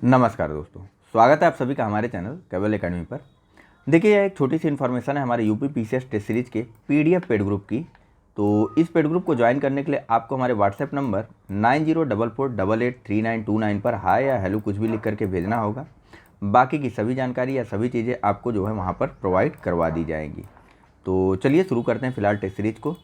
नमस्कार दोस्तों, स्वागत है आप सभी का हमारे चैनल केवल एकेडमी पर। देखिए, यह एक छोटी सी इन्फॉर्मेशन है हमारे यूपी पीसीएस टेस्ट सीरीज के पीडीएफ पेड ग्रुप की। तो इस पेड ग्रुप को ज्वाइन करने के लिए आपको हमारे व्हाट्सएप नंबर 9044883929 पर हाय या हेलो कुछ भी लिख करके भेजना होगा। बाकी की सभी जानकारी या सभी चीज़ें आपको जो है वहाँ पर प्रोवाइड करवा दी जाएंगी। तो चलिए शुरू करते हैं फिलहाल टेस्ट सीरीज को।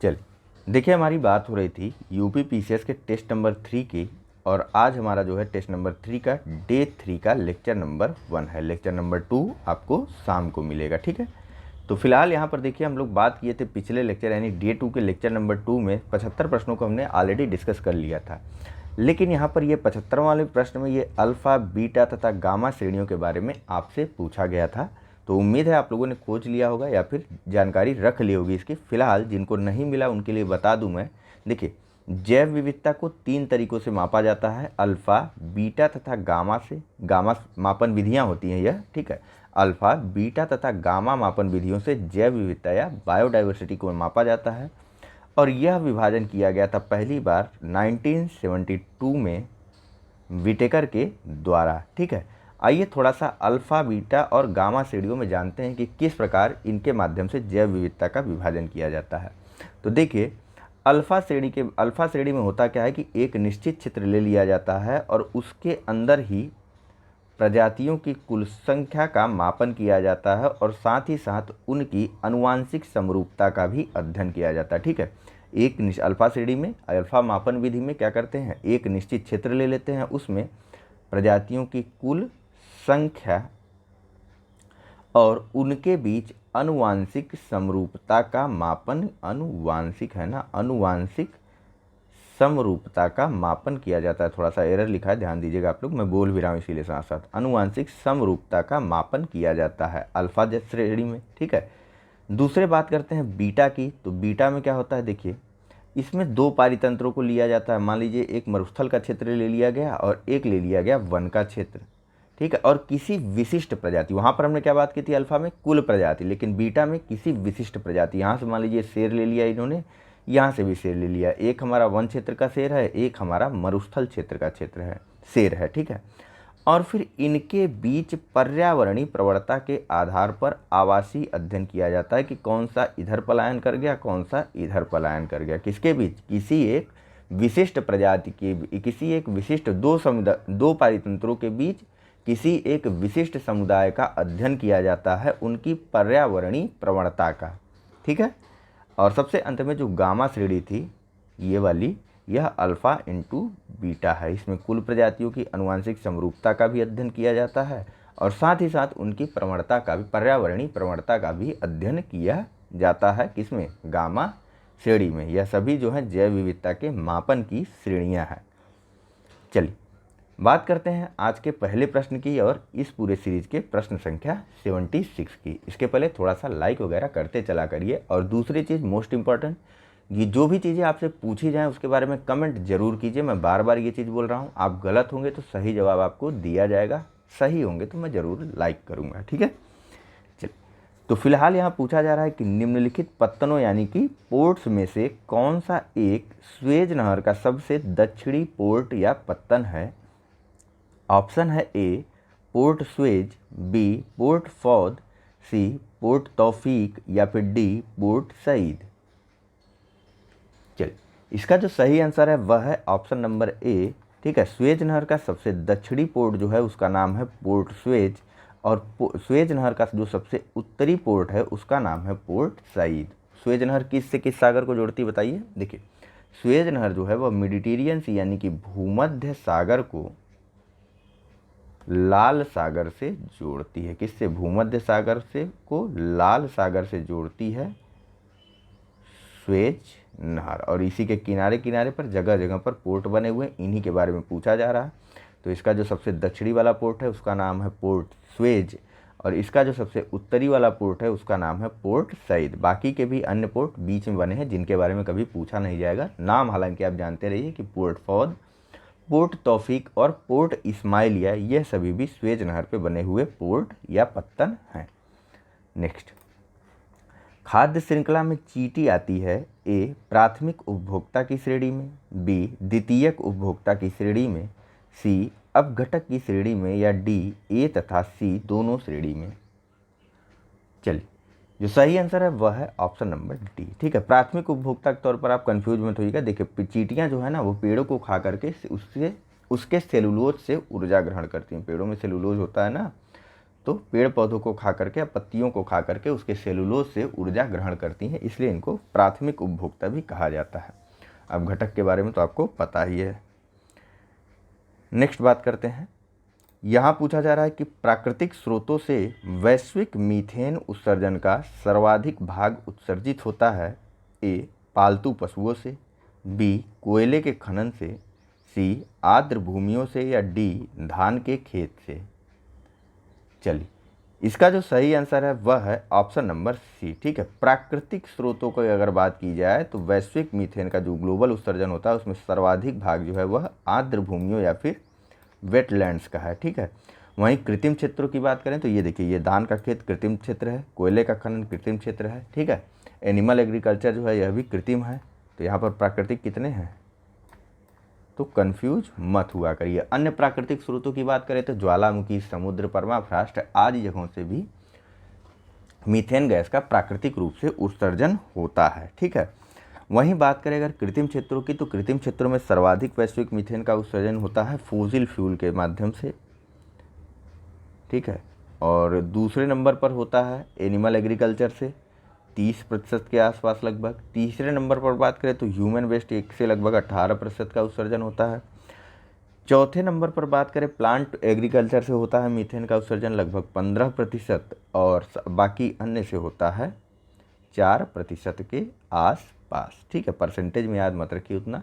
चलिए, देखिए हमारी बात हो रही थी यूपी पीसीएस के टेस्ट नंबर 3 की, और आज हमारा जो है टेस्ट नंबर 3 का डे 3 का लेक्चर नंबर 1 है। लेक्चर नंबर 2 आपको शाम को मिलेगा, ठीक है। तो फिलहाल यहाँ पर देखिए हम लोग बात किए थे पिछले लेक्चर यानी डे 2 के लेक्चर नंबर 2 में 75 प्रश्नों को हमने ऑलरेडी डिस्कस कर लिया था। लेकिन यहाँ पर ये 75 वाले प्रश्न में ये अल्फ़ा, बीटा तथा गामा श्रेणियों के बारे में आपसे पूछा गया था। तो उम्मीद है आप लोगों ने खोज लिया होगा या फिर जानकारी रख ली होगी इसकी। फ़िलहाल जिनको नहीं मिला उनके लिए बता दूं मैं। देखिए, जैव विविधता को 3 तरीक़ों से मापा जाता है, अल्फ़ा, बीटा तथा गामा से। गामा मापन विधियाँ होती हैं यह, ठीक है। अल्फ़ा, बीटा तथा गामा मापन विधियों से जैव विविधता या बायोडाइवर्सिटी को मापा जाता है। और यह विभाजन किया गया था पहली बार 1972 में विटेकर के द्वारा, ठीक है। आइए थोड़ा सा अल्फ़ा, बीटा और गामा श्रेणियों में जानते हैं कि किस प्रकार इनके माध्यम से जैव विविधता का विभाजन किया जाता है। तो देखिए, अल्फ़ा श्रेणी में होता क्या है कि एक निश्चित क्षेत्र ले लिया जाता है और उसके अंदर ही प्रजातियों की कुल संख्या का मापन किया जाता है और साथ ही साथ उनकी आनुवांशिक समरूपता का भी अध्ययन किया जाता है, ठीक है। अल्फ़ा श्रेणी में, अल्फ़ा मापन विधि में क्या करते हैं, एक निश्चित क्षेत्र ले लेते हैं, उसमें प्रजातियों की कुल संख्या और उनके बीच आनुवांशिक समरूपता का मापन, आनुवांशिक है ना, आनुवांशिक समरूपता का मापन किया जाता है। थोड़ा सा एरर लिखा है, ध्यान दीजिएगा आप लोग, मैं बोल भी रहा हूँ इसीलिए साथ साथ। आनुवांशिक समरूपता का मापन किया जाता है अल्फ़ा श्रेणी में, ठीक है। दूसरे बात करते हैं बीटा की। तो बीटा में क्या होता है, देखिए इसमें 2 पारितंत्रों को लिया जाता है। मान लीजिए एक मरुस्थल का क्षेत्र ले लिया गया और एक ले लिया गया वन का क्षेत्र, ठीक है। और किसी विशिष्ट प्रजाति, वहाँ पर हमने क्या बात की थी अल्फ़ा में कुल प्रजाति, लेकिन बीटा में किसी विशिष्ट प्रजाति। यहाँ से मान लीजिए शेर ले लिया इन्होंने, यहाँ से भी शेर ले लिया। एक हमारा वन क्षेत्र का शेर है, एक हमारा मरुस्थल क्षेत्र का शेर है, ठीक है। और फिर इनके बीच पर्यावरणीय प्रवणता के आधार पर आवासीय अध्ययन किया जाता है कि कौन सा इधर पलायन कर गया, कौन सा इधर पलायन कर गया। किसके बीच, किसी एक विशिष्ट प्रजाति के, किसी एक विशिष्ट दो पारितंत्रों के बीच किसी एक विशिष्ट समुदाय का अध्ययन किया जाता है, उनकी पर्यावरणीय प्रवणता का, ठीक है। और सबसे अंत में जो गामा श्रेणी थी ये वाली, यह अल्फ़ा इंटू बीटा है। इसमें कुल प्रजातियों की आनुवांशिक समरूपता का भी अध्ययन किया जाता है और साथ ही साथ उनकी प्रवणता का भी, पर्यावरणीय प्रवणता का भी अध्ययन किया जाता है। किसमें, गामा श्रेणी में। यह सभी जो है जैव विविधता के मापन की श्रेणियां हैं। चलिए बात करते हैं आज के पहले प्रश्न की और इस पूरे सीरीज के प्रश्न संख्या 76 की। इसके पहले थोड़ा सा लाइक वगैरह करते चला करिए। और दूसरी चीज़ मोस्ट इम्पॉर्टेंट, ये जो भी चीज़ें आपसे पूछी जाएँ उसके बारे में कमेंट जरूर कीजिए। मैं बार बार ये चीज़ बोल रहा हूँ, आप गलत होंगे तो सही जवाब आपको दिया जाएगा, सही होंगे तो मैं ज़रूर लाइक करूँगा, ठीक है। चलिए, तो फिलहाल यहाँ पूछा जा रहा है कि निम्नलिखित पत्तनों यानी कि पोर्ट्स में से कौन सा एक स्वेज नहर का सबसे दक्षिणी पोर्ट या पत्तन है। ऑप्शन है ए पोर्ट स्वेज, बी पोर्ट फौद, सी पोर्ट तौफीक या फिर डी पोर्ट सईद। चलिए, इसका जो सही आंसर है वह है ऑप्शन नंबर ए, ठीक है। स्वेज नहर का सबसे दक्षिणी पोर्ट जो है उसका नाम है पोर्ट स्वेज, और स्वेज नहर का जो सबसे उत्तरी पोर्ट है उसका नाम है पोर्ट सईद। स्वेज नहर किस से किस सागर को जोड़ती है बताइए। देखिए, स्वेज नहर जो है वह मेडिटेरियन सी यानी कि भूमध्य सागर को लाल सागर से जोड़ती है। किससे, भूमध्य सागर से को लाल सागर से जोड़ती है स्वेज नहर। और इसी के किनारे किनारे पर जगह जगह पर पोर्ट बने हुए, इन्हीं के बारे में पूछा जा रहा है। तो इसका जो सबसे दक्षिणी वाला पोर्ट है उसका नाम है पोर्ट स्वेज, और इसका जो सबसे उत्तरी वाला पोर्ट है उसका नाम है पोर्ट सईद। बाकी के भी अन्य पोर्ट बीच में बने हैं जिनके बारे में कभी पूछा नहीं जाएगा। नाम हालांकि आप जानते रहिए कि पोर्ट फौद, पोर्ट तौफीक और पोर्ट इस्माइलिया, यह सभी भी स्वेज नहर पे बने हुए पोर्ट या पत्तन हैं। नेक्स्ट, खाद्य श्रृंखला में चींटी आती है ए प्राथमिक उपभोक्ता की श्रेणी में, बी द्वितीयक उपभोक्ता की श्रेणी में, सी अपघटक की श्रेणी में, या डी ए तथा सी दोनों श्रेणी में। चलिए, जो सही आंसर है वह है ऑप्शन नंबर डी। ठीक है, प्राथमिक उपभोक्ता के तौर पर आप कंफ्यूज मत होइएगा। देखिए, चींटियाँ जो है ना वो पेड़ों को खा करके उसके सेलुलोज से ऊर्जा ग्रहण करती हैं। पेड़ों में सेलुलोज होता है ना, तो पेड़ पौधों को खा करके, पत्तियों को खा करके उसके सेलुलोज से ऊर्जा ग्रहण करती हैं, इसलिए इनको प्राथमिक उपभोक्ता भी कहा जाता है। अब घटक के बारे में तो आपको पता ही है। नेक्स्ट बात करते हैं। यहाँ पूछा जा रहा है कि प्राकृतिक स्रोतों से वैश्विक मीथेन उत्सर्जन का सर्वाधिक भाग उत्सर्जित होता है। ए पालतू पशुओं से, बी कोयले के खनन से, सी आर्द्र भूमियों से, या डी धान के खेत से। चलिए, इसका जो सही आंसर है वह है ऑप्शन नंबर सी। ठीक है, प्राकृतिक स्रोतों की अगर बात की जाए तो वैश्विक मीथेन का जो ग्लोबल उत्सर्जन होता है उसमें सर्वाधिक भाग जो है वह आर्द्र भूमियों या फिर वेटलैंड्स का है। ठीक है, वहीं कृत्रिम क्षेत्रों की बात करें तो ये देखिए, ये धान का खेत कृत्रिम क्षेत्र है, कोयले का खनन कृत्रिम क्षेत्र है। ठीक है, एनिमल एग्रीकल्चर जो है यह भी कृत्रिम है। तो यहाँ पर प्राकृतिक कितने हैं, तो कंफ्यूज मत हुआ करिए। अन्य प्राकृतिक स्रोतों की बात करें तो ज्वालामुखी, समुद्र, परमाफ्रॉस्ट आदि जगहों से भी मीथेन गैस का प्राकृतिक रूप से उत्सर्जन होता है। ठीक है, वहीं बात करें अगर कृत्रिम क्षेत्रों की, तो कृत्रिम क्षेत्रों में सर्वाधिक वैश्विक मीथेन का उत्सर्जन होता है फॉसिल फ्यूल के माध्यम से। ठीक है, और दूसरे नंबर पर होता है एनिमल एग्रीकल्चर से 30% के आसपास लगभग। तीसरे नंबर पर बात करें तो ह्यूमन वेस्ट एक से लगभग 18% का उत्सर्जन होता है। चौथे नंबर पर बात करें प्लांट एग्रीकल्चर से होता है मीथेन का उत्सर्जन लगभग 15%, और बाकी अन्य से होता है 4% के आसपास। ठीक है, परसेंटेज में याद मत रखिए उतना।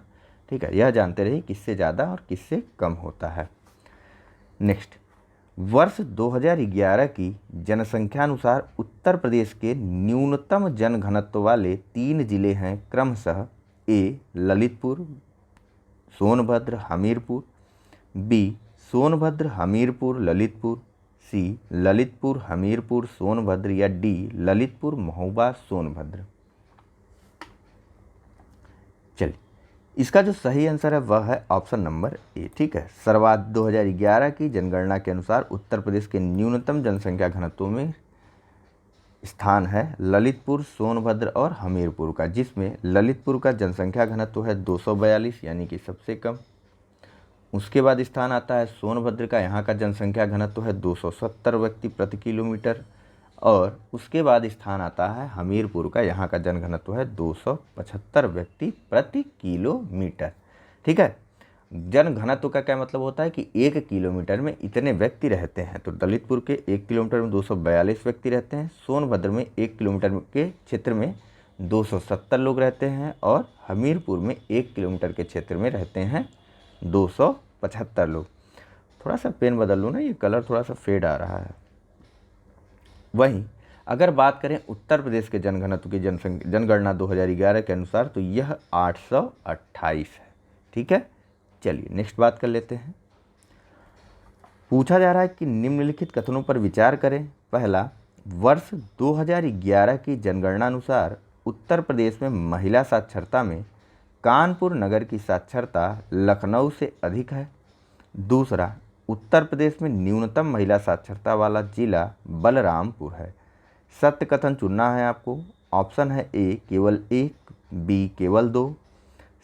ठीक है, यह जानते रहिए किससे ज़्यादा और किससे कम होता है। नेक्स्ट, वर्ष 2011 की जनसंख्या अनुसार उत्तर प्रदेश के न्यूनतम जनघनत्व वाले 3 जिले हैं क्रमशः। ए ललितपुर, सोनभद्र, हमीरपुर, बी सोनभद्र, हमीरपुर, ललितपुर, सी ललितपुर, हमीरपुर, सोनभद्र, या डी ललितपुर, महोबा, सोनभद्र। चलिए, इसका जो सही आंसर है वह है ऑप्शन नंबर ए। ठीक है, सर्वाधिक 2011 की जनगणना के अनुसार उत्तर प्रदेश के न्यूनतम जनसंख्या घनत्व में स्थान है ललितपुर, सोनभद्र और हमीरपुर का, जिसमें ललितपुर का जनसंख्या घनत्व है 242, यानी कि सबसे कम। उसके बाद स्थान आता है सोनभद्र का, यहाँ का जनसंख्या घनत्व है 270 व्यक्ति प्रति किलोमीटर। और उसके बाद स्थान आता है हमीरपुर का, यहाँ का जनघनत्व है 275 व्यक्ति प्रति किलोमीटर। ठीक है, जनघनत्व का क्या मतलब होता है कि 1 किलोमीटर में इतने व्यक्ति रहते हैं। तो ललितपुर के 1 किलोमीटर में 242 व्यक्ति रहते हैं, सोनभद्र में 1 किलोमीटर के क्षेत्र में 270 लोग रहते हैं, और हमीरपुर में 1 किलोमीटर के क्षेत्र में रहते हैं 275 लोग। थोड़ा सा पेन बदल लूँ ना, ये कलर थोड़ा सा फेड आ रहा है। वहीं अगर बात करें उत्तर प्रदेश के जनघनत्व की जनगणना 2011 के अनुसार, तो यह 828 है। ठीक है, चलिए नेक्स्ट बात कर लेते हैं। पूछा जा रहा है कि निम्नलिखित कथनों पर विचार करें। पहला, वर्ष 2011 की जनगणना अनुसार उत्तर प्रदेश में महिला साक्षरता में कानपुर नगर की साक्षरता लखनऊ से अधिक है। दूसरा, उत्तर प्रदेश में न्यूनतम महिला साक्षरता वाला जिला बलरामपुर है। सत्य कथन चुनना है आपको। ऑप्शन है ए केवल 1, बी केवल 2,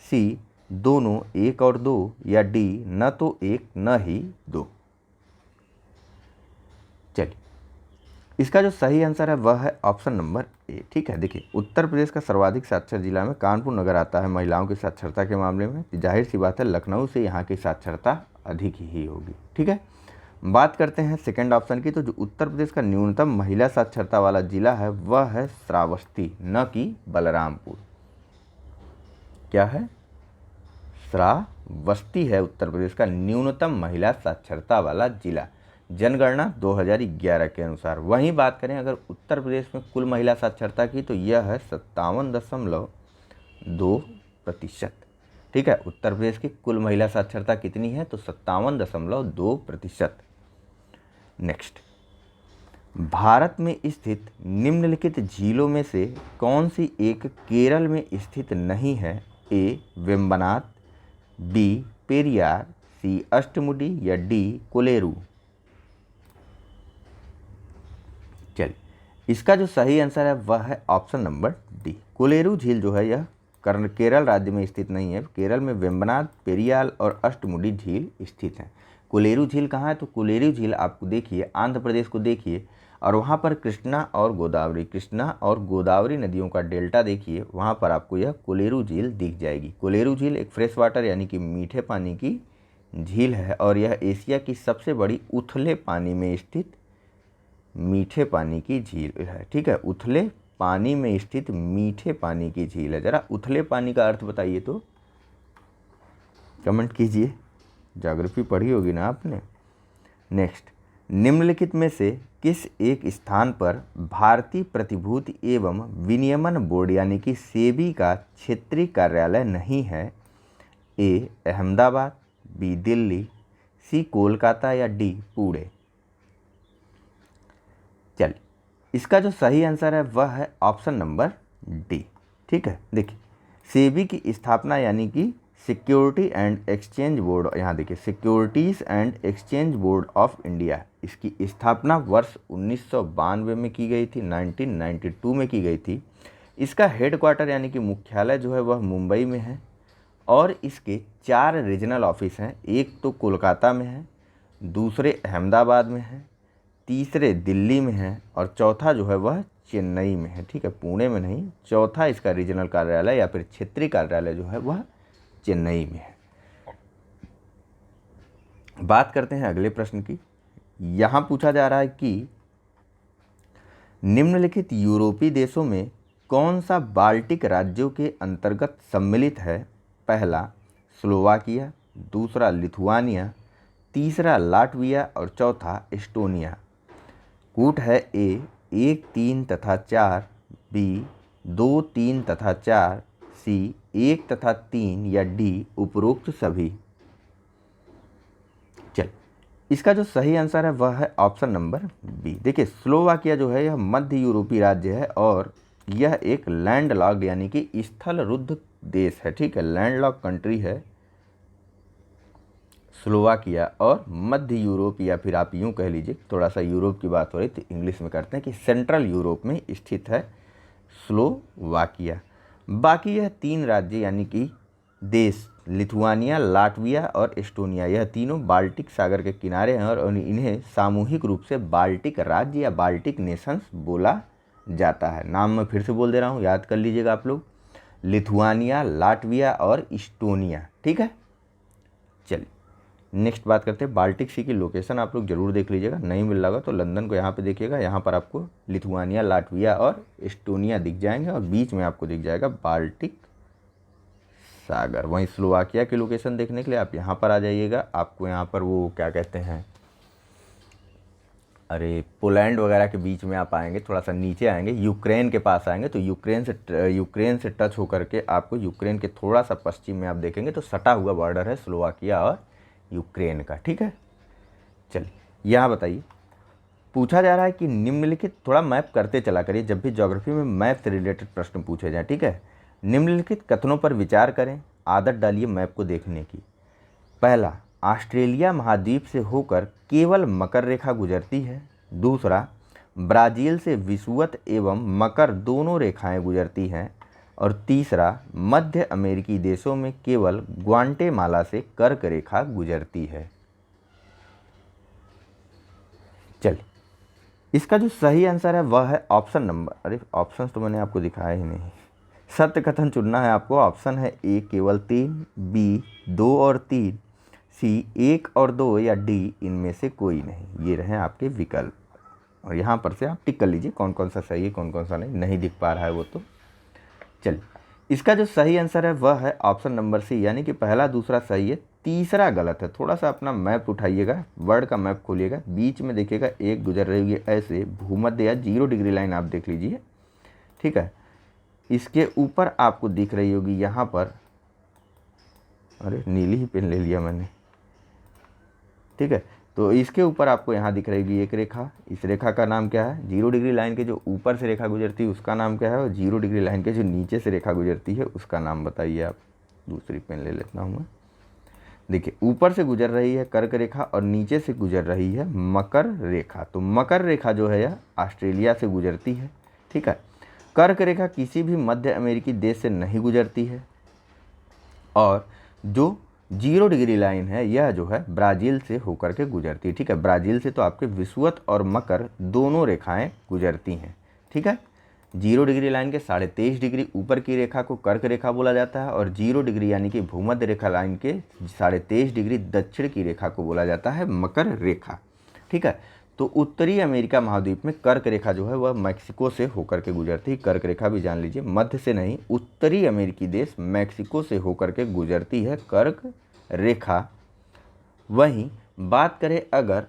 सी दोनों 1 और 2, या डी न तो 1 न ही 2। चलिए, इसका जो सही आंसर है वह है ऑप्शन नंबर ए। ठीक है, देखिए, उत्तर प्रदेश का सर्वाधिक साक्षर जिला में कानपुर नगर आता है महिलाओं की साक्षरता के मामले में। जाहिर सी बात है लखनऊ से यहाँ की साक्षरता अधिक ही होगी। ठीक है, बात करते हैं सेकंड ऑप्शन की। तो जो उत्तर प्रदेश का न्यूनतम महिला साक्षरता वाला जिला है वह है श्रावस्ती, न कि बलरामपुर। क्या है? श्रावस्ती है उत्तर प्रदेश का न्यूनतम महिला साक्षरता वाला जिला, जनगणना 2011 के अनुसार। वहीं बात करें अगर उत्तर प्रदेश में कुल महिला साक्षरता की, तो यह है 57.2%। ठीक है, उत्तर प्रदेश की कुल महिला साक्षरता कितनी है? तो 57.2%। नेक्स्ट, भारत में स्थित निम्नलिखित झीलों में से कौन सी एक केरल में स्थित नहीं है? ए वेम्बनाथ, बी पेरियार, सी अष्टमुडी या डी कोलेरू? चलिए, इसका जो सही आंसर है वह है ऑप्शन नंबर डी। कोलेरू झील जो है यह केरल राज्य में स्थित नहीं है। केरल में वेम्बनाड, पेरियाल और अष्टमुडी झील स्थित हैं। कोलेरू झील कहाँ है? तो कोलेरू झील आपको देखिए आंध्र प्रदेश को देखिए, और वहाँ पर कृष्णा और गोदावरी नदियों का डेल्टा देखिए, वहाँ पर आपको यह कोलेरू झील दिख जाएगी। कोलेरू झील एक फ्रेश वाटर यानी कि मीठे पानी की झील है और यह एशिया की सबसे बड़ी उथले पानी में स्थित मीठे पानी की झील है। ठीक है, उथले पानी में स्थित मीठे पानी की झील है। ज़रा उथले पानी का अर्थ बताइए तो कमेंट कीजिए, ज्योग्राफी पढ़ी होगी ना आपने। नेक्स्ट, निम्नलिखित में से किस एक स्थान पर भारतीय प्रतिभूति एवं विनियमन बोर्ड यानी कि सेबी का क्षेत्रीय कार्यालय नहीं है? ए अहमदाबाद, बी दिल्ली, सी कोलकाता या डी पुणे? चलिए, इसका जो सही आंसर है वह है ऑप्शन नंबर डी। ठीक है, देखिए सेबी की स्थापना यानी कि सिक्योरिटी एंड एक्सचेंज बोर्ड, यहाँ देखिए securities and exchange board of India, इसकी स्थापना वर्ष 1992 में की गई थी, 1992 में की गई थी। इसका हेडक्वार्टर यानी कि मुख्यालय जो है वह मुंबई में है और इसके 4 रीजनल ऑफिस हैं। एक तो कोलकाता में है, दूसरे अहमदाबाद में है, तीसरे दिल्ली में है और चौथा जो है वह चेन्नई में है। ठीक है, पुणे में नहीं, चौथा इसका रीजनल कार्यालय या फिर क्षेत्रीय कार्यालय जो है वह चेन्नई में है। बात करते हैं अगले प्रश्न की। यहाँ पूछा जा रहा है कि निम्नलिखित यूरोपीय देशों में कौन सा बाल्टिक राज्यों के अंतर्गत सम्मिलित है? पहला स्लोवाकिया, दूसरा लिथुआनिया, तीसरा लाटविया और चौथा एस्टोनिया। कूट है ए 1, 3 तथा 4, बी 2, 3 तथा 4, सी 1 तथा 3 या डी उपरोक्त सभी? चल, इसका जो सही आंसर है वह है ऑप्शन नंबर बी। देखिए स्लोवाकिया जो है यह मध्य यूरोपीय राज्य है और यह एक लैंडलॉक्ड यानी कि स्थल रुद्ध देश है। ठीक है, लैंडलॉक कंट्री है स्लोवाकिया और मध्य यूरोप, या फिर आप यूँ कह लीजिए, थोड़ा सा यूरोप की बात हो रही तो इंग्लिश में करते हैं कि सेंट्रल यूरोप में स्थित है स्लोवाकिया। बाकी यह 3 राज्य यानी कि देश लिथुआनिया, लाटविया और एस्टोनिया, यह तीनों बाल्टिक सागर के किनारे हैं और इन्हें सामूहिक रूप से बाल्टिक राज्य या बाल्टिक नेशंस बोला जाता है। नाम मैं फिर से बोल दे रहा हूँ, याद कर लीजिएगा आप लोग, लिथुआनिया, लाटविया और एस्टोनिया। ठीक है, चलिए नेक्स्ट बात करते हैं बाल्टिक सी की लोकेशन। आप लोग जरूर देख लीजिएगा, नहीं मिल रहा तो लंदन को यहाँ पे देखिएगा, यहाँ पर आपको लिथुआनिया, लाटविया और एस्टोनिया दिख जाएंगे और बीच में आपको दिख जाएगा बाल्टिक सागर। वहीं स्लोवाकिया की लोकेशन देखने के लिए आप यहाँ पर आ जाइएगा, आपको यहाँ पर वो क्या कहते हैं, अरे पोलैंड वगैरह के बीच में आप आएंगे, थोड़ा सा नीचे आएंगे, यूक्रेन के पास आएंगे तो यूक्रेन से टच होकर के आपको यूक्रेन के थोड़ा सा पश्चिम में आप देखेंगे तो सटा हुआ बॉर्डर है स्लोवाकिया और यूक्रेन का। ठीक है, चलिए यहाँ बताइए, पूछा जा रहा है कि निम्नलिखित, थोड़ा मैप करते चला करिए जब भी ज्योग्राफी में मैप से रिलेटेड प्रश्न पूछे जाएँ। ठीक है, निम्नलिखित कथनों पर विचार करें, आदत डालिए मैप को देखने की। पहला, ऑस्ट्रेलिया महाद्वीप से होकर केवल मकर रेखा गुजरती है। दूसरा, ब्राज़ील से विषुवत एवं मकर दोनों रेखाएं गुजरती हैं। और तीसरा, मध्य अमेरिकी देशों में केवल ग्वाटेमाला से कर्क रेखा गुजरती है। चलिए, इसका जो सही आंसर है वह है ऑप्शन नंबर, अरे ऑप्शन तो मैंने आपको दिखाया ही नहीं, सत्य कथन चुनना है आपको। ऑप्शन है ए केवल 3, बी 2 और 3, सी 1 और 2 या डी इनमें से कोई नहीं। ये रहे आपके विकल्प और यहाँ पर से आप टिक कर लीजिए कौन कौन सा सही है कौन कौन सा नहीं दिख पा रहा है वो तो। चलिए, इसका जो सही आंसर है वह है ऑप्शन नंबर सी, यानी कि पहला दूसरा सही है, तीसरा गलत है। थोड़ा सा अपना मैप उठाइएगा, वर्ल्ड का मैप खोलिएगा, बीच में देखिएगा एक गुजर रही है ऐसे भूमध्य या 0 डिग्री लाइन आप देख लीजिए। ठीक है, इसके ऊपर आपको दिख रही होगी यहाँ पर, अरे नीली ही पेन ले लिया मैंने। ठीक है, तो इसके ऊपर आपको यहाँ दिख रही होगी एक रेखा, इस रेखा का नाम क्या है? 0 डिग्री लाइन के जो ऊपर से रेखा गुजरती है उसका नाम क्या है? और 0 डिग्री लाइन के जो नीचे से रेखा गुजरती है उसका नाम बताइए आप। दूसरी पेन ले लेता हूँ मैं। देखिए ऊपर से गुजर रही है कर्क रेखा और नीचे से गुजर रही है मकर रेखा। तो मकर रेखा जो है यह ऑस्ट्रेलिया से गुजरती है, ठीक है। कर्क रेखा किसी भी मध्य अमेरिकी देश से नहीं गुजरती है। और जो 0 डिग्री लाइन है यह जो है ब्राज़ील से होकर के गुजरती है, ठीक है। ब्राज़ील से तो आपके विषुवत और मकर दोनों रेखाएं गुजरती हैं, ठीक है। 0 डिग्री लाइन के 23.5 डिग्री ऊपर की रेखा को कर्क रेखा बोला जाता है और 0 डिग्री यानी कि भूमध्य रेखा लाइन के 23.5 डिग्री दक्षिण की रेखा को बोला जाता है मकर रेखा, ठीक है। तो उत्तरी अमेरिका महाद्वीप में कर्क रेखा जो है वह मैक्सिको से होकर के गुजरती है। कर्क रेखा भी जान लीजिए, मध्य से नहीं, उत्तरी अमेरिकी देश मैक्सिको से होकर के गुजरती है कर्क रेखा। वहीं बात करें अगर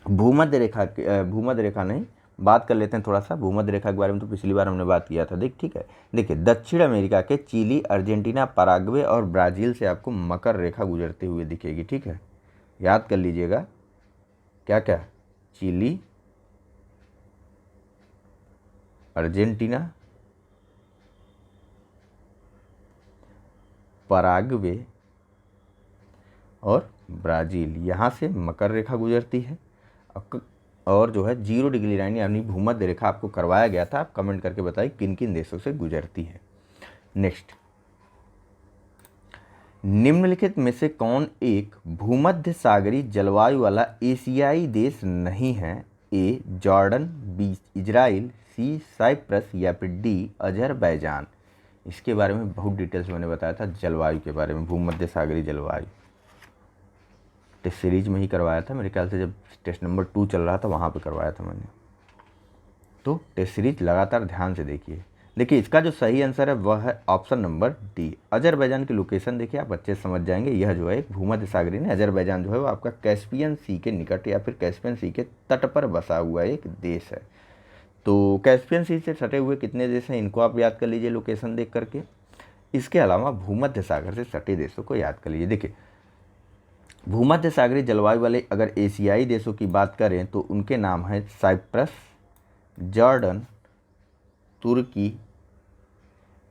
भूमध्य रेखा नहीं, बात कर लेते हैं थोड़ा सा भूमध्य रेखा के बारे में। तो पिछली बार हमने बात किया था, ठीक है। देखिए दक्षिण अमेरिका के चिली, अर्जेंटीना, पराग्वे और ब्राज़ील से आपको मकर रेखा गुजरते हुए दिखेगी, ठीक है। याद कर लीजिएगा क्या क्या, चिली, अर्जेंटीना, पराग्वे और ब्राज़ील, यहाँ से मकर रेखा गुजरती है। और जो है 0 डिग्री लाइन यानी भूमध्य रेखा आपको करवाया गया था, आप कमेंट करके बताइए किन किन देशों से गुजरती है। नेक्स्ट, निम्नलिखित में से कौन एक भूमध्य सागरी जलवायु वाला एशियाई देश नहीं है? ए जॉर्डन, बी इजराइल, सी साइप्रस या फिर डी अजरबैजान। इसके बारे में बहुत डिटेल्स मैंने बताया था, जलवायु के बारे में, भूमध्य सागरी जलवायु टेस्ट सीरीज में ही करवाया था मेरे ख्याल से, जब टेस्ट नंबर 2 चल रहा था वहाँ पे करवाया था मैंने। तो टेस्ट सीरीज लगातार ध्यान से देखिए। देखिए इसका जो सही आंसर है वह है ऑप्शन नंबर डी, अजरबैजान की लोकेशन देखिए, आप अच्छे से समझ जाएंगे। यह जो है एक भूमध्य सागरी ने, अजरबैजान जो है वो आपका कैस्पियन सी के निकट या फिर कैस्पियन सी के तट पर बसा हुआ एक देश है। तो कैस्पियन सी से सटे हुए कितने देश हैं इनको आप याद कर लीजिए लोकेशन देख करके। इसके अलावा भूमध्य सागर से सटे देशों को याद कर लीजिए। देखिए भूमध्य सागरीय जलवायु वाले अगर एशियाई देशों की बात करें तो उनके नाम है साइप्रस, जॉर्डन, तुर्की,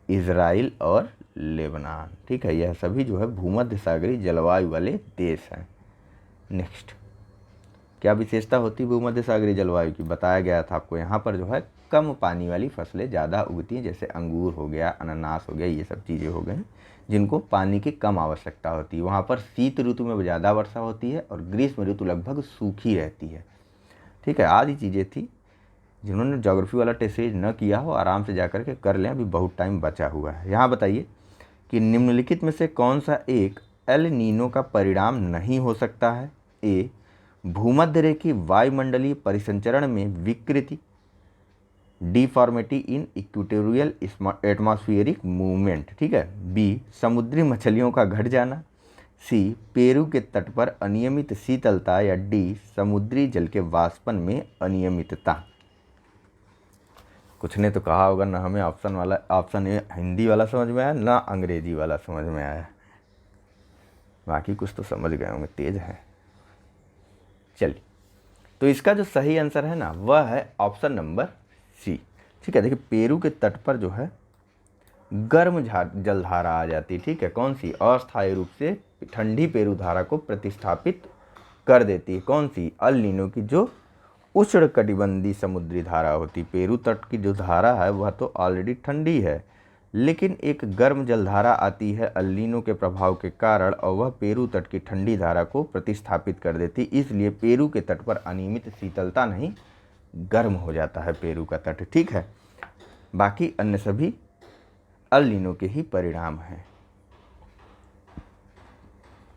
इजराइल और लेबनान, ठीक है। यह सभी जो है भूमध्य सागरीय जलवायु वाले देश हैं। नेक्स्ट, क्या विशेषता होती है भूमध्य सागरीय जलवायु की? बताया गया था आपको, यहाँ पर जो है कम पानी वाली फसलें ज़्यादा उगती हैं, जैसे अंगूर हो गया, अनानास हो गया, ये सब चीज़ें हो गई जिनको पानी की कम आवश्यकता होती है। वहाँ पर शीत ऋतु में ज़्यादा वर्षा होती है और ग्रीष्म ऋतु लगभग सूखी रहती है, ठीक है। आदि चीज़ें थी। जिन्होंने ज्योग्राफी वाला टेस्ट सीरीज न किया हो आराम से जा के कर लें, अभी बहुत टाइम बचा हुआ है। यहाँ बताइए कि निम्नलिखित में से कौन सा एक एल नीनो का परिणाम नहीं हो सकता है? ए भूमध्य रेखीय वायुमंडलीय परिसंचरण में विकृति, डिफॉर्मिटी इन इक्वेटोरियल एटमॉस्फेरिक मूवमेंट, ठीक है। बी समुद्री मछलियों का घट जाना, सी पेरू के तट पर अनियमित शीतलता या डी समुद्री जल के वाष्पन में अनियमितता। कुछ ने तो कहा होगा ना हमें ऑप्शन ए हिंदी वाला समझ में आया ना अंग्रेजी वाला समझ में आया, बाकी कुछ तो समझ गए होंगे, तेज है। चलिए, तो इसका जो सही आंसर है ना वह है ऑप्शन नंबर सी, ठीक है। देखिए पेरू के तट पर जो है गर्म जलधारा आ जाती है, ठीक है। कौन सी? अस्थायी रूप से ठंडी पेरू धारा को प्रतिस्थापित कर देती है। कौन सी? अल नीनो की जो उष्णकटिबंधीय समुद्री धारा होती। पेरू तट की जो धारा है वह तो ऑलरेडी ठंडी है, लेकिन एक गर्म जलधारा आती है अल नीनो के प्रभाव के कारण और वह पेरू तट की ठंडी धारा को प्रतिस्थापित कर देती। इसलिए पेरू के तट पर अनियमित शीतलता नहीं, गर्म हो जाता है पेरू का तट, ठीक है। बाकी अन्य सभी अल नीनो के ही परिणाम हैं,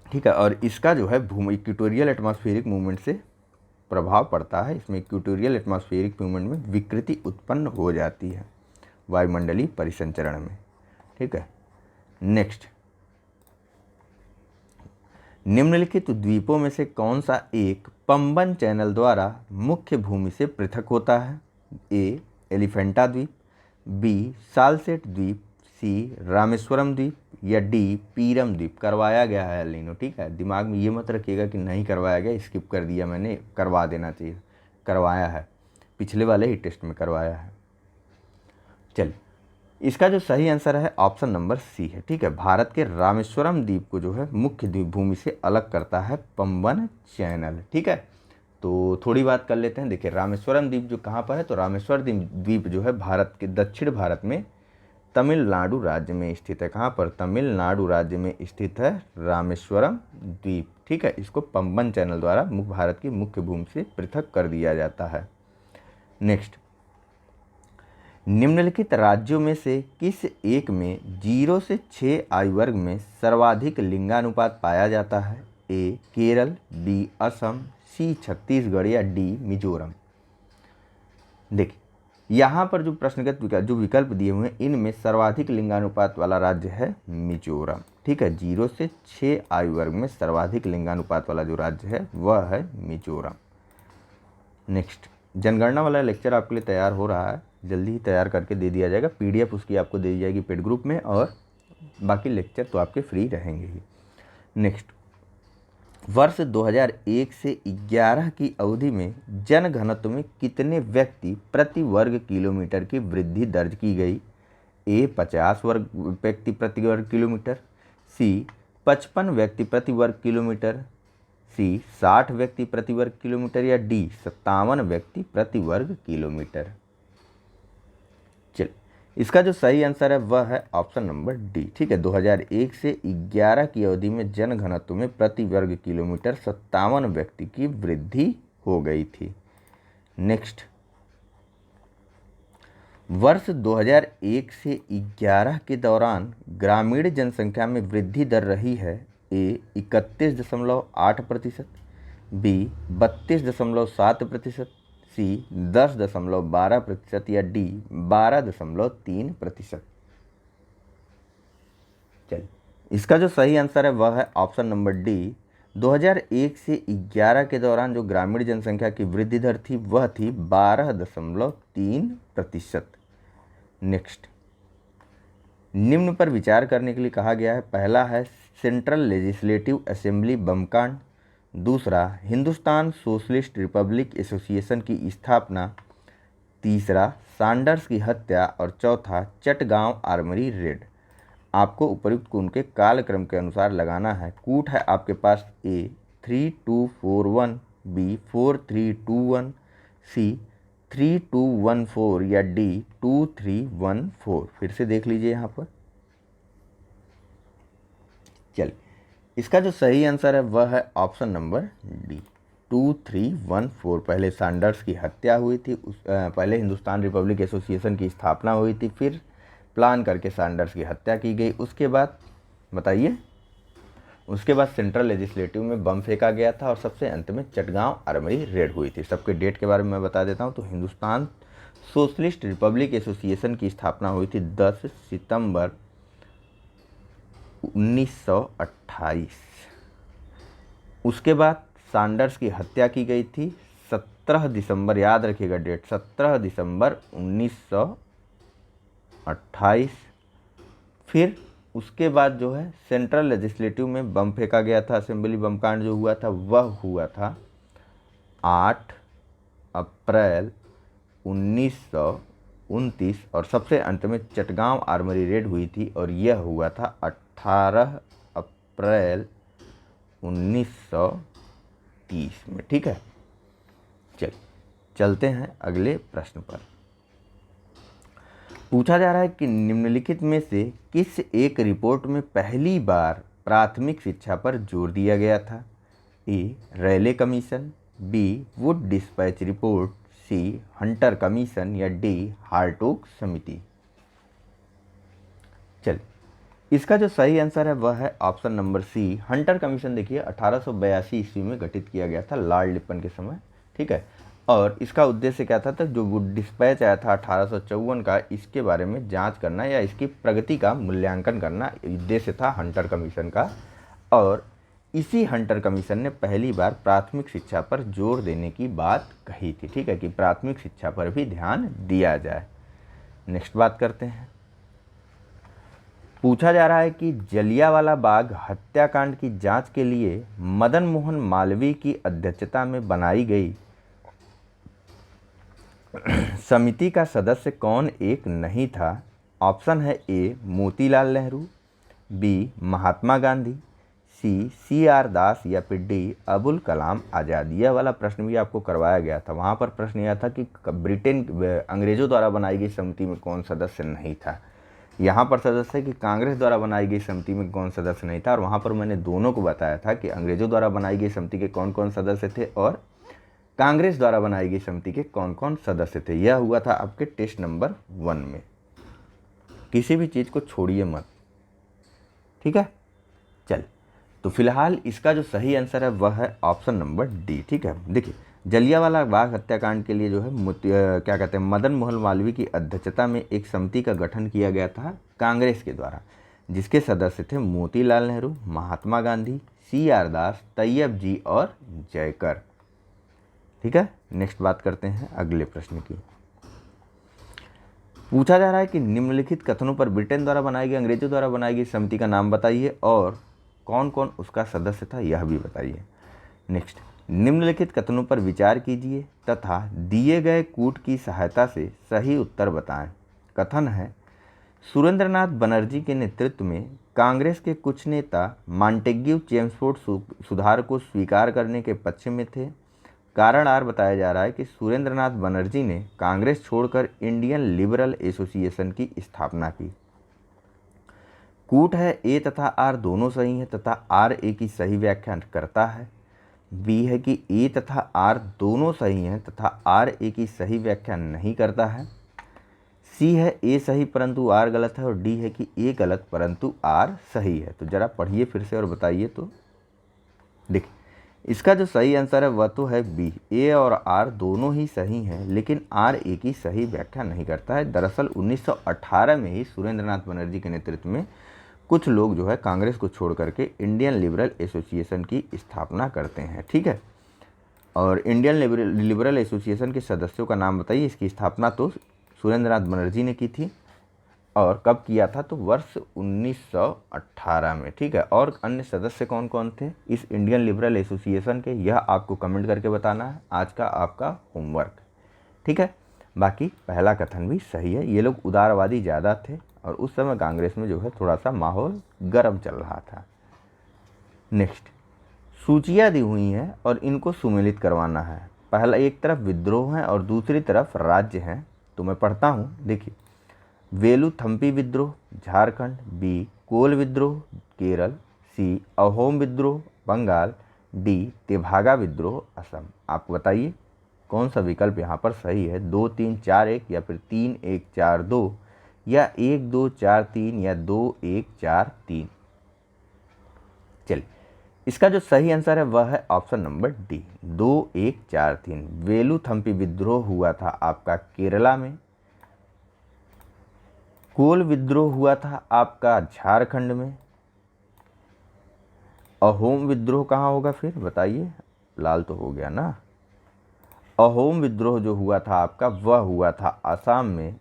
ठीक है। और इसका जो है इक्वेटोरियल एटमॉस्फेरिक मूवमेंट से प्रभाव पड़ता है। इसमें इक्वेटोरियल एटमॉस्फेरिक मूवमेंट में विकृति उत्पन्न हो जाती है वायुमंडलीय परिसंचरण में, ठीक है। नेक्स्ट, निम्नलिखित द्वीपों में से कौन सा एक पंबन चैनल द्वारा मुख्य भूमि से पृथक होता है? ए एलिफेंटा द्वीप, बी सालसेट द्वीप, सी रामेश्वरम द्वीप या डी पीरम द्वीप। करवाया गया है एल नीनो, ठीक है। दिमाग में ये मत रखिएगा कि नहीं करवाया गया, स्किप कर दिया मैंने, करवा देना चाहिए, करवाया है, पिछले वाले ही टेस्ट में करवाया है। चलिए, इसका जो सही आंसर है ऑप्शन नंबर सी है। ठीक है, भारत के रामेश्वरम द्वीप को जो है मुख्य द्वीप भूमि से अलग करता है पंबन चैनल। ठीक है, तो थोड़ी बात कर लेते हैं। देखिए रामेश्वरम द्वीप जो कहाँ पर है, तो रामेश्वर द्वीप जो है भारत के दक्षिण भारत में तमिलनाडु राज्य में स्थित है। कहाँ पर, तमिलनाडु राज्य में स्थित है रामेश्वरम द्वीप। ठीक है, इसको पंबन चैनल द्वारा भारत की मुख्य भूमि से पृथक कर दिया जाता है। नेक्स्ट, निम्नलिखित राज्यों में से किस एक में 0 से 6 आयु वर्ग में सर्वाधिक लिंगानुपात पाया जाता है? ए केरल, बी असम, सी छत्तीसगढ़ या डी मिजोरम। देखिए यहाँ पर जो प्रश्नगत जो विकल्प दिए हुए हैं इनमें सर्वाधिक लिंगानुपात वाला राज्य है मिजोरम। ठीक है, 0 से 6 आयु वर्ग में सर्वाधिक लिंगानुपात वाला जो राज्य है वह है मिजोरम। नेक्स्ट, जनगणना वाला लेक्चर आपके लिए तैयार हो रहा है, जल्दी ही तैयार करके दे दिया जाएगा। PDF उसकी आपको दे दी जाएगी पेड ग्रुप में, और बाकी लेक्चर तो आपके फ्री रहेंगे ही। नेक्स्ट, वर्ष 2001 से 11 की अवधि में जनघनत्व में कितने व्यक्ति प्रति वर्ग किलोमीटर की वृद्धि दर्ज की गई? ए 50 व्यक्ति प्रति वर्ग किलोमीटर, सी 55 व्यक्ति प्रति वर्ग किलोमीटर, सी 60 व्यक्ति प्रति वर्ग किलोमीटर या डी 57 व्यक्ति प्रति वर्ग किलोमीटर। चलिए, इसका जो सही आंसर है वह है ऑप्शन नंबर डी। ठीक है, 2001 से 11 की अवधि में जनघनत्व में प्रति वर्ग किलोमीटर 57 व्यक्ति की वृद्धि हो गई थी। नेक्स्ट, वर्ष 2001 से 11 के दौरान ग्रामीण जनसंख्या में वृद्धि दर रही है? ए 31.8%, बी 32.7%, सी 10.12% या डी 12.3%। चलिए, इसका जो सही आंसर है वह है ऑप्शन नंबर डी। 2001 से 11 के दौरान जो ग्रामीण जनसंख्या की वृद्धि दर थी वह थी 12.3%। नेक्स्ट, निम्न पर विचार करने के लिए कहा गया है। पहला है सेंट्रल लेजिस्लेटिव असेंबली बमकांड, दूसरा हिंदुस्तान सोशलिस्ट रिपब्लिक एसोसिएशन की स्थापना, तीसरा सैंडर्स की हत्या और चौथा चटगांव आर्मरी रेड। आपको उपर्युक्त को उनके कालक्रम के अनुसार लगाना है। कूट है आपके पास ए 3241, बी 4321, सी 3214 या डी 2314। फिर से देख लीजिए यहाँ पर। चलिए, इसका जो सही आंसर है वह है ऑप्शन नंबर डी 2314। पहले सैंडर्स की हत्या हुई थी, पहले हिंदुस्तान रिपब्लिक एसोसिएशन की स्थापना हुई थी, फिर प्लान करके सैंडर्स की हत्या की गई। उसके बाद बताइए, उसके बाद सेंट्रल लेजिस्लेटिव में बम फेंका गया था और सबसे अंत में चटगांव आर्मरी रेड हुई थी। सबके डेट के बारे में मैं बता देता हूँ। तो हिंदुस्तान सोशलिस्ट रिपब्लिक एसोसिएशन की स्थापना हुई थी 10 सितंबर 1928। उसके बाद सैंडर्स की हत्या की गई थी 17 दिसंबर, याद रखिएगा डेट, 17 दिसंबर 1928। फिर उसके बाद जो है सेंट्रल लेजिस्लेटिव में बम फेंका गया था, असेंबली बम कांड जो हुआ था वह हुआ था 8 अप्रैल 1929 और सबसे अंत में चटगांव आर्मरी रेड हुई थी और यह हुआ था 18 अप्रैल 1930 में। ठीक है, चलिए चलते हैं अगले प्रश्न पर। पूछा जा रहा है कि निम्नलिखित में से किस एक रिपोर्ट में पहली बार प्राथमिक शिक्षा पर जोर दिया गया था? A Raleigh commission, B Wood dispatch report, C Hunter commission या डी हार्टोग समिति। चलिए, इसका जो सही आंसर है वह है option number C Hunter commission. देखिए 1882 ईस्वी में गठित किया गया था लॉर्ड लिपन के समय। ठीक है, और इसका उद्देश्य क्या था? जो वुड डिस्पैच आया था 1854 का, इसके बारे में जांच करना या इसकी प्रगति का मूल्यांकन करना उद्देश्य था हंटर कमीशन का। और इसी हंटर कमीशन ने पहली बार प्राथमिक शिक्षा पर जोर देने की बात कही थी। ठीक है, कि प्राथमिक शिक्षा पर भी ध्यान दिया जाए। नेक्स्ट बात करते हैं। पूछा जा रहा है कि जलियांवाला बाग हत्याकांड की जांच के लिए मदन मोहन मालवीय की अध्यक्षता में बनाई गई समिति का सदस्य कौन एक नहीं था? ऑप्शन है ए Motilal Nehru, B Mahatma Gandhi, C R दास या फिर डी अबुल कलाम आज़ाद। यह वाला प्रश्न भी आपको करवाया गया था। वहाँ पर प्रश्न यह था कि ब्रिटेन अंग्रेज़ों द्वारा बनाई गई समिति में कौन सदस्य नहीं था। यहाँ पर सदस्य है कि कांग्रेस द्वारा बनाई गई समिति में कौन सदस्य नहीं था, और वहाँ पर मैंने दोनों को बताया था कि अंग्रेज़ों द्वारा बनाई गई समिति के कौन कौन सदस्य थे और कांग्रेस द्वारा बनाई गई समिति के कौन कौन सदस्य थे। यह हुआ था आपके टेस्ट नंबर 1 में। किसी भी चीज़ को छोड़िए मत, ठीक है। चल, तो फिलहाल इसका जो सही आंसर है वह है ऑप्शन नंबर डी, ठीक है। देखिए, जलियांवाला बाग हत्याकांड के लिए जो है क्या कहते हैं, मदन मोहन मालवीय की अध्यक्षता में एक समिति का गठन किया गया था कांग्रेस के द्वारा, जिसके सदस्य थे मोतीलाल नेहरू, महात्मा गांधी, CR दास, तैयब जी और जयकर, ठीक है। नेक्स्ट बात करते हैं अगले प्रश्न की। पूछा जा रहा है कि निम्नलिखित कथनों पर ब्रिटेन द्वारा बनाई गई, अंग्रेजों द्वारा बनाई गई समिति का नाम बताइए और कौन कौन उसका सदस्य था यह भी बताइए। नेक्स्ट, निम्नलिखित कथनों पर विचार कीजिए तथा दिए गए कूट की सहायता से सही उत्तर बताएं। कथन है, सुरेंद्रनाथ बनर्जी के नेतृत्व में कांग्रेस के कुछ नेता मॉन्टेग्यू चेम्सफोर्ड सुधार को स्वीकार करने के पक्ष में थे। कारण आर बताया जा रहा है कि सुरेंद्रनाथ बनर्जी ने कांग्रेस छोड़कर इंडियन लिबरल एसोसिएशन की स्थापना की। कूट है ए तथा आर दोनों सही हैं तथा आर ए की सही व्याख्या करता है। बी है कि ए तथा आर दोनों सही हैं तथा आर ए की सही व्याख्या नहीं करता है। सी है ए सही परंतु आर गलत है, और डी है कि ए गलत परंतु आर सही है। तो जरा पढ़िए फिर से और बताइए। तो देखिए, इसका जो सही आंसर है वह तो है बी, ए और आर दोनों ही सही हैं लेकिन आर ए की सही व्याख्या नहीं करता है। दरअसल 1918 में ही सुरेंद्रनाथ बनर्जी के नेतृत्व में कुछ लोग जो है कांग्रेस को छोड़ करके इंडियन लिबरल एसोसिएशन की स्थापना करते हैं, ठीक है। और इंडियन लिबरल एसोसिएशन के सदस्यों का नाम बताइए। इसकी स्थापना तो सुरेंद्रनाथ बनर्जी ने की थी, और कब किया था, तो वर्ष 1918 में, ठीक है। और अन्य सदस्य कौन कौन थे इस इंडियन लिबरल एसोसिएशन के, यह आपको कमेंट करके बताना है, आज का आपका होमवर्क, ठीक है। बाकी पहला कथन भी सही है। ये लोग उदारवादी ज़्यादा थे और उस समय कांग्रेस में जो है थोड़ा सा माहौल गर्म चल रहा था। नेक्स्ट, सूचियाँ दी हुई हैं और इनको सुमेलित करवाना है। पहला, एक तरफ विद्रोह है और दूसरी तरफ राज्य हैं, तो मैं पढ़ता हूँ। देखिए, वेलुथम्पी विद्रोह झारखंड, बी कोल विद्रोह केरल, सी अहोम विद्रोह बंगाल, डी तेभागा विद्रोह असम। आप बताइए कौन सा विकल्प यहाँ पर सही है। 2 3 4 1 या फिर 3 1 4 2 या 1 2 4 3 या 2 1 4 3। चलिए, इसका जो सही आंसर है वह है ऑप्शन नंबर डी, 2 1 4 3। वेलुथम्पी विद्रोह हुआ था आपका केरला में, कोल विद्रोह हुआ था आपका झारखंड में, अहोम विद्रोह कहाँ होगा फिर बताइए, लाल तो हो गया ना। अहोम विद्रोह जो हुआ था आपका वह हुआ था असम में,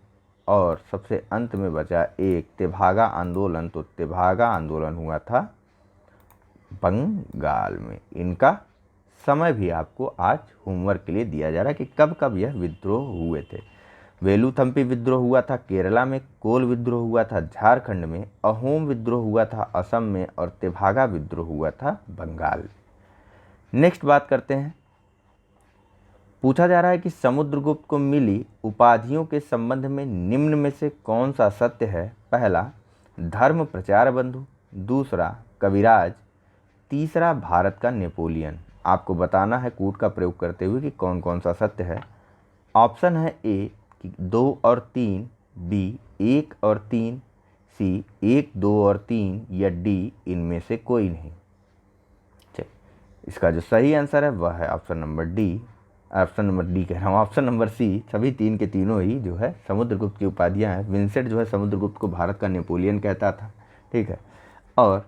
और सबसे अंत में बचा एक तेभागा आंदोलन, तो तेभागा आंदोलन हुआ था बंगाल में। इनका समय भी आपको आज होमवर्क के लिए दिया जा रहा है कि कब कब यह विद्रोह हुए थे। वेलुथम्पी विद्रोह हुआ था केरला में, कोल विद्रोह हुआ था झारखंड में, अहोम विद्रोह हुआ था असम में, और तेभागा विद्रोह हुआ था बंगाल। नेक्स्ट बात करते हैं। पूछा जा रहा है कि समुद्रगुप्त को मिली उपाधियों के संबंध में निम्न में से कौन सा सत्य है। पहला, धर्म प्रचार बंधु, दूसरा कविराज, तीसरा भारत का नेपोलियन। आपको बताना है कूट का प्रयोग करते हुए कि कौन कौन सा सत्य है। ऑप्शन है ए कि 2 और 3, बी 1 और 3, सी 1 2 और 3 या डी इनमें से कोई नहीं। चलिए, इसका जो सही आंसर है वह है option number D, option number D कह रहा हूँ, ऑप्शन नंबर सी। सभी तीन के तीनों ही जो है समुद्रगुप्त की उपाधियाँ हैं। विंसेंट जो है समुद्रगुप्त को भारत का नेपोलियन कहता था, ठीक है। और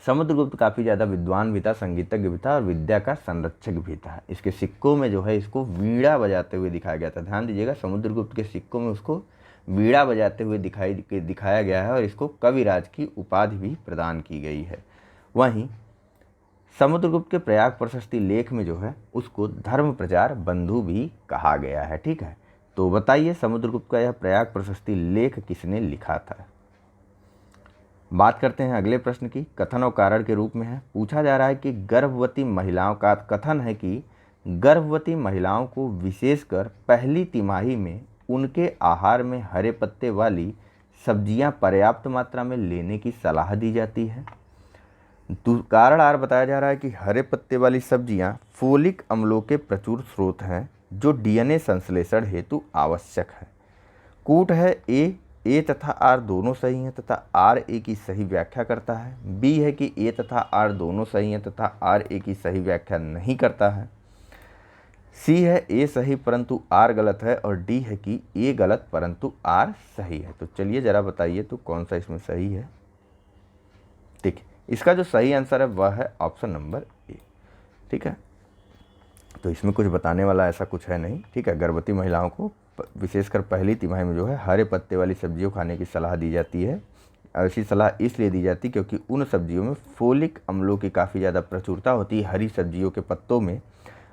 समुद्रगुप्त काफ़ी ज़्यादा विद्वान भी था, संगीतज्ञ भी था और विद्या का संरक्षक भी था। इसके सिक्कों में जो है इसको वीणा बजाते हुए दिखाया गया था। ध्यान दीजिएगा, समुद्रगुप्त के सिक्कों में उसको वीणा बजाते हुए दिखाया गया है और इसको कविराज की उपाधि भी प्रदान की गई है। वहीं समुद्रगुप्त के प्रयाग प्रशस्ति लेख में जो है उसको धर्म प्रचार बंधु भी कहा गया है, ठीक है। तो बताइए समुद्रगुप्त का यह प्रयाग प्रशस्ति लेख किसने लिखा था। बात करते हैं अगले प्रश्न की। कथन और कारण के रूप में है। पूछा जा रहा है कि गर्भवती महिलाओं का कथन है कि गर्भवती महिलाओं को विशेषकर पहली तिमाही में उनके आहार में हरे पत्ते वाली सब्जियां पर्याप्त मात्रा में लेने की सलाह दी जाती है। कारण आर बताया जा रहा है कि हरे पत्ते वाली सब्जियां फोलिक अम्लों के प्रचुर स्रोत हैं जो डीएनए संश्लेषण हेतु आवश्यक है। कूट है ए तथा आर दोनों सही हैं तथा आर ए की सही व्याख्या करता है। बी है कि ए तथा आर दोनों सही हैं तथा आर ए की सही व्याख्या नहीं करता है। सी है ए सही परंतु आर गलत है और डी है कि ए गलत परंतु आर सही है। तो चलिए ज़रा बताइए तो कौन सा इसमें सही है। ठीक है, इसका जो सही आंसर है वह है ऑप्शन नंबर ए। ठीक है, तो इसमें कुछ बताने वाला ऐसा कुछ है नहीं। ठीक है, गर्भवती महिलाओं को विशेषकर पहली तिमाही में जो है हरे पत्ते वाली सब्जियों खाने की सलाह दी जाती है। ऐसी सलाह इसलिए दी जाती है क्योंकि उन सब्जियों में फोलिक अम्लों की काफ़ी ज़्यादा प्रचुरता होती है हरी सब्जियों के पत्तों में,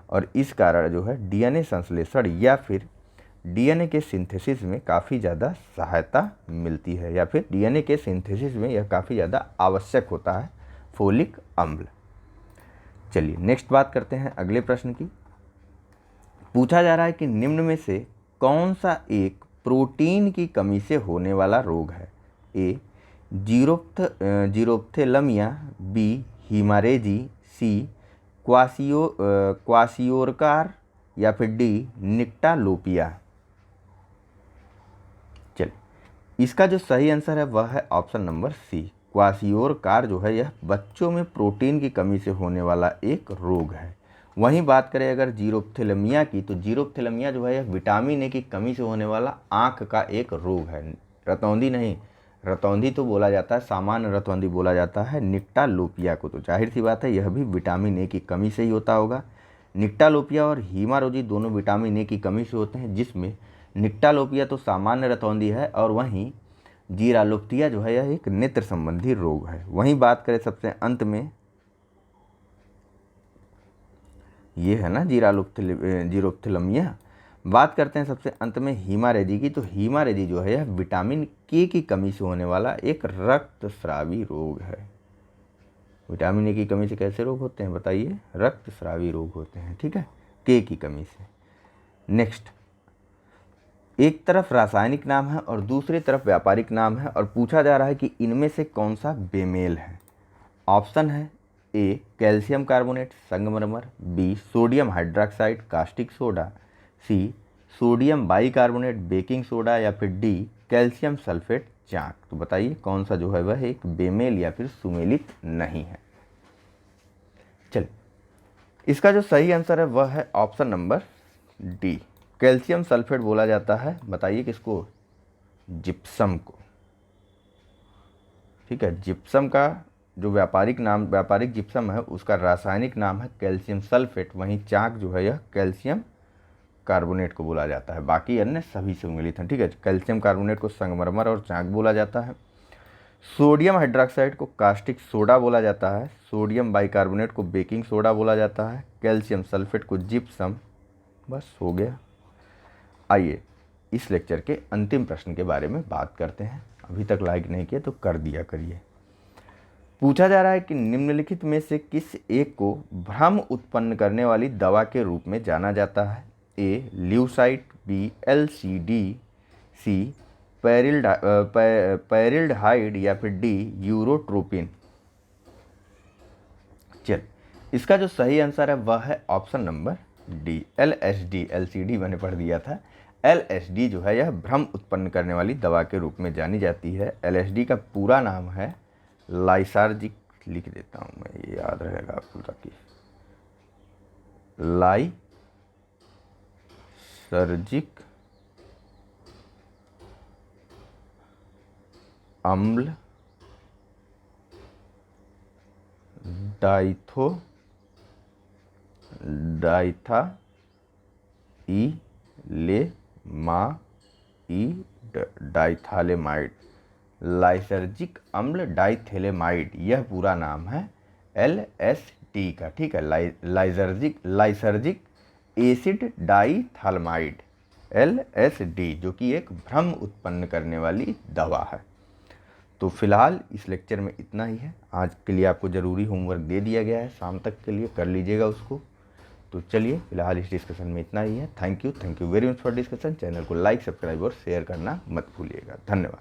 और इस कारण जो है डीएनए संश्लेषण या फिर डीएनए के सिंथेसिस में काफ़ी ज़्यादा सहायता मिलती है, या फिर डीएनए के सिंथेसिस में यह काफ़ी ज़्यादा आवश्यक होता है फोलिक अम्ल। चलिए नेक्स्ट बात करते हैं अगले प्रश्न की। पूछा जा रहा है कि निम्न में से कौन सा एक प्रोटीन की कमी से होने वाला रोग है। ए जीरोप्थेलमिया, बी हीमारेजी, सी क्वासियोरकार या फिर डी निक्टालोपिया। चलिए इसका जो सही आंसर है वह है ऑप्शन नंबर सी। क्वासियोरकार जो है यह बच्चों में प्रोटीन की कमी से होने वाला एक रोग है। वहीं बात करें अगर जीरोप्थेलमिया की, तो जीरोप्थेलमिया जो है यह विटामिन ए की कमी से होने वाला आँख का एक रोग है। रतौंधी नहीं, रतौंधी तो बोला जाता है, सामान्य रतौंधी बोला जाता है निक्टालोपिया को। तो जाहिर सी बात है यह भी विटामिन ए की कमी से ही होता होगा। निक्टालोपिया और हीमारोजी दोनों विटामिन ए की कमी से होते हैं, जिसमें निक्टालोपिया तो सामान्य रतौंधी है और वहीं जीरालोप्थिया जो है यह एक नेत्र संबंधी रोग है। वहीं बात करें सबसे अंत में, ये है ना जीरोप्थेलमिया। बात करते हैं सबसे अंत में हीमारेजी की। तो हीमारेजी जो है यह विटामिन के की कमी से होने वाला एक रक्तस्रावी रोग है। विटामिन ए की कमी से कैसे रोग होते हैं बताइए, रक्तस्रावी रोग होते हैं। ठीक है, के की कमी से। नेक्स्ट, एक तरफ रासायनिक नाम है और दूसरी तरफ व्यापारिक नाम है और पूछा जा रहा है कि इनमें से कौन सा बेमेल है। ऑप्शन है ए कैल्शियम कार्बोनेट संगमरमर, B sodium hydroxide caustic soda, C sodium bicarbonate baking soda या फिर डी कैल्शियम सल्फेट चाक। तो बताइए कौन सा जो है वह एक बेमेल या फिर सुमेलित नहीं है। चलिए इसका जो सही आंसर है वह है option number D calcium sulphate बोला जाता है। बताइए किसको, जिप्सम को। ठीक है, जिप्सम का जो व्यापारिक जिप्सम है उसका रासायनिक नाम है कैल्शियम सल्फेट। वहीं चाक जो है यह कैल्शियम कार्बोनेट को बोला जाता है। बाकी अन्य सभी से मिलित हैं। ठीक है, कैल्शियम कार्बोनेट को संगमरमर और चाक बोला जाता है। सोडियम हाइड्रोक्साइड को कास्टिक सोडा बोला जाता है। सोडियम बाइकार्बोनेट को बेकिंग सोडा बोला जाता है। कैल्शियम सल्फेट को जिप्सम। बस हो गया। आइए इस लेक्चर के अंतिम प्रश्न के बारे में बात करते हैं। अभी तक लाइक नहीं किया तो कर दिया करिए। पूछा जा रहा है कि निम्नलिखित में से किस एक को भ्रम उत्पन्न करने वाली दवा के रूप में जाना जाता है। ए ल्यूसाइड, बी एलसीडी, सी पैरिल्डाइड या फिर डी यूरोट्रोपिन। चल इसका जो सही आंसर है वह है option number D LSD. LCD मैंने पढ़ दिया था। एलएसडी जो है यह भ्रम उत्पन्न करने वाली दवा के रूप में जानी जाती है। एलएसडी का पूरा नाम है लाइसार्जिक, लिख देता हूँ मैं, ये याद रहेगा आपको, ताकि लाइसर्जिक अम्ल डाइथालेमाइड। लाइसर्जिक अम्ल डाइथेलेमाइड यह पूरा नाम है एलएसडी का। ठीक है, लाइसर्जिक एसिड डाइथालमाइड। LSD, जो कि एक भ्रम उत्पन्न करने वाली दवा है। तो फिलहाल इस लेक्चर में इतना ही है। आज के लिए आपको ज़रूरी होमवर्क दे दिया गया है, शाम तक के लिए कर लीजिएगा उसको। तो चलिए फिलहाल इस डिस्कशन में इतना ही है। Thank you very much for discussion. Channel को लाइक, सब्सक्राइब और शेयर करना मत भूलिएगा। धन्यवाद।